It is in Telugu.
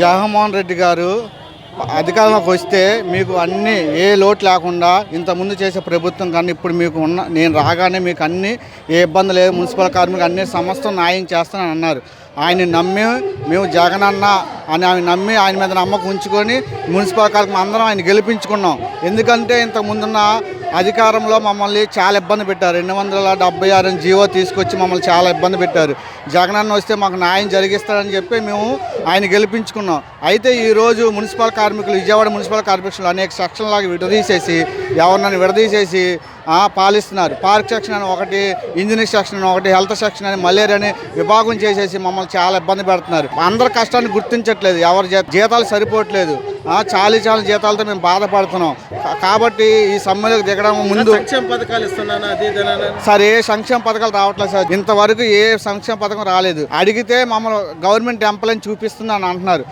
జగన్మోహన్ రెడ్డి గారు అధికారంలోకి వస్తే మీకు అన్ని ఏ లోటు లేకుండా ఇంతకుముందు చేసే ప్రభుత్వం కానీ ఇప్పుడు మీకు నేను రాగానే మీకు అన్ని ఏ ఇబ్బంది లేదు, మున్సిపల్ కార్మికులు అన్ని సమస్తం న్యాయం చేస్తానని అన్నారు. ఆయన నమ్మి మేము జగనన్న అని ఆయన నమ్మి ఆయన మీద నమ్మకం ఉంచుకొని మున్సిపల్ కార్మికులు అందరం ఆయన గెలిపించుకున్నాం. ఎందుకంటే ఇంతకుముందున్న అధికారంలో మమ్మల్ని చాలా ఇబ్బంది పెట్టారు. 276 జీవో తీసుకొచ్చి మమ్మల్ని చాలా ఇబ్బంది పెట్టారు. జగనన్న వస్తే మాకు న్యాయం జరిగిస్తారని చెప్పి మేము ఆయన గెలిపించుకున్నాం. అయితే ఈరోజు మున్సిపల్ కార్మికులు విజయవాడ మున్సిపల్ కార్పొరేషన్లో అనేక సెక్షన్లాగా విడదీసేసి ఎవరినైనా విడదీసేసి పాలిస్తున్నారు. పార్క్ సెక్షన్ అని ఒకటి, ఇంజనీర్ సెక్షన్ అని ఒకటి, హెల్త్ సెక్షన్ అని మలేరియా అని విభాగం చేసేసి మమ్మల్ని చాలా ఇబ్బంది పెడుతున్నారు. అందరి కష్టాన్ని గుర్తించట్లేదు, ఎవరి జీతాలు సరిపోవట్లేదు. చాలీ జీతాలతో మేము బాధపడుతున్నాం. కాబట్టి ఈ సమ్మెలకు దిగడం ముందు సంక్షేమ పథకాలు ఇస్తున్నాను సార్, ఏ సంక్షేమ పథకాలు రావట్లేదు సార్. ఇంతవరకు ఏ సంక్షేమ పథకం రాలేదు. అడిగితే మమ్మల్ని గవర్నమెంట్ ఎంప్లాయీని చూపిస్తుందని అంటున్నారు.